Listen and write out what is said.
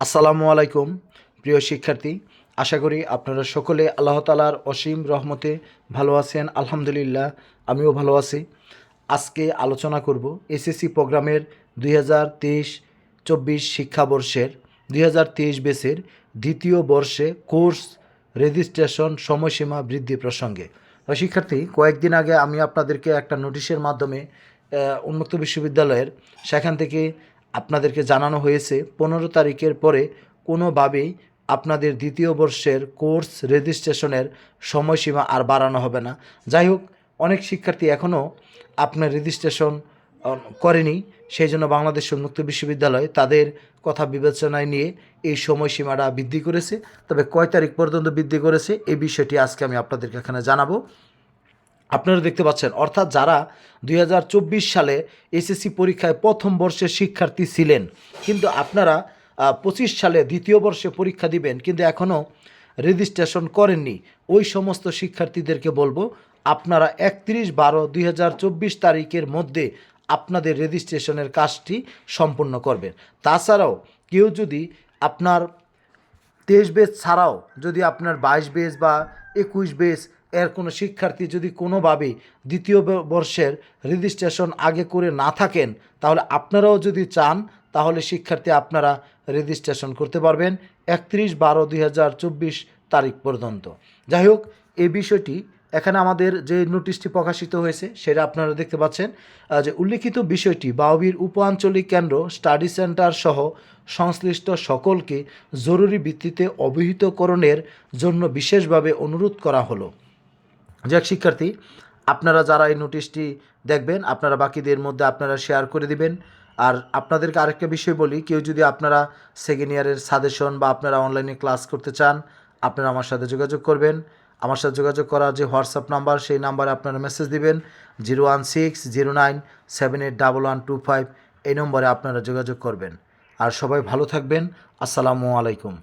আসসালামু আলাইকুম প্রিয় শিক্ষার্থী, আশা করি আপনারা সকলে আল্লাহ তাআলার অসীম রহমতে ভালো আছেন। আলহামদুলিল্লাহ, আমিও ভালো আছি। আজকে আলোচনা করব এসএসসি প্রোগ্রামের 2023-24 শিক্ষাবর্ষের 2023 ব্যাচের দ্বিতীয় বর্ষে কোর্স রেজিস্ট্রেশন সময়সীমা বৃদ্ধি প্রসঙ্গে। শিক্ষার্থী, কয়েকদিন আগে আমি আপনাদেরকে একটা নোটিশের মাধ্যমে উন্মুক্ত বিশ্ববিদ্যালয়ের সেখান থেকে আপনাদেরকে জানানো হয়েছে 15 তারিখের পরে কোনোভাবেই আপনাদের দ্বিতীয় বর্ষের কোর্স রেজিস্ট্রেশনের সময়সীমা আর বাড়ানো হবে না। যাই হোক, অনেক শিক্ষার্থী এখনও আপনার রেজিস্ট্রেশন করেনি, সেই জন্য বাংলাদেশ উন্মুক্ত বিশ্ববিদ্যালয় তাদের কথা বিবেচনায় নিয়ে এই সময়সীমাটা বৃদ্ধি করেছে। তবে কয় তারিখ পর্যন্ত বৃদ্ধি করেছে এই বিষয়টি আজকে আমি আপনাদেরকে এখানে জানাবো। আপনারা দেখতে পাচ্ছেন, অর্থাৎ যারা 2024 সালে এসএসসি পরীক্ষায় প্রথম বর্ষের শিক্ষার্থী ছিলেন, কিন্তু আপনারা 25 সালে দ্বিতীয় বর্ষে পরীক্ষা দিবেন কিন্তু এখনও রেজিস্ট্রেশন করেননি, ওই সমস্ত শিক্ষার্থীদেরকে বলবো আপনারা 31/12/2024 তারিখের মধ্যে আপনাদের রেজিস্ট্রেশনের কাজটি সম্পূর্ণ করবেন। তাছাড়াও কেউ যদি আপনার 23 বেচ ছাড়াও যদি আপনার 22 বেচ বা 21 বেচ এর কোনো শিক্ষার্থী যদি কোনোভাবেই দ্বিতীয় বর্ষের রেজিস্ট্রেশন আগে করে না থাকেন, তাহলে আপনারাও যদি চান তাহলে শিক্ষার্থী আপনারা রেজিস্ট্রেশন করতে পারবেন 31/12/2024 তারিখ পর্যন্ত। যাই হোক, এই বিষয়টি এখানে আমাদের যে নোটিশটি প্রকাশিত হয়েছে সেটা আপনারা দেখতে পাচ্ছেন যে উল্লিখিত বিষয়টি বাউবির উপ আঞ্চলিক কেন্দ্র স্টাডি সেন্টার সহ সংশ্লিষ্ট সকলকে জরুরি ভিত্তিতে অবহিতকরণের জন্য বিশেষভাবে অনুরোধ করা হলো। যাক শিক্ষার্থী, আপনারা যারা এই নোটিশটি দেখবেন আপনারা বাকিদের মধ্যে আপনারা শেয়ার করে দিবেন। আর আপনাদেরকে আরেকটা বিষয় বলি, কেউ যদি আপনারা সেকেন্ড ইয়ারের সাজেশন বা আপনারা অনলাইনে ক্লাস করতে চান, আপনারা আমার সাথে যোগাযোগ করবেন। আমার সাথে যোগাযোগ করার যে হোয়াটসঅ্যাপ নাম্বার, সেই নাম্বারে আপনারা মেসেজ দিবেন 01609781125, এই নম্বরে আপনারা যোগাযোগ করবেন। আর সবাই ভালো থাকবেন। আসসালামু আলাইকুম।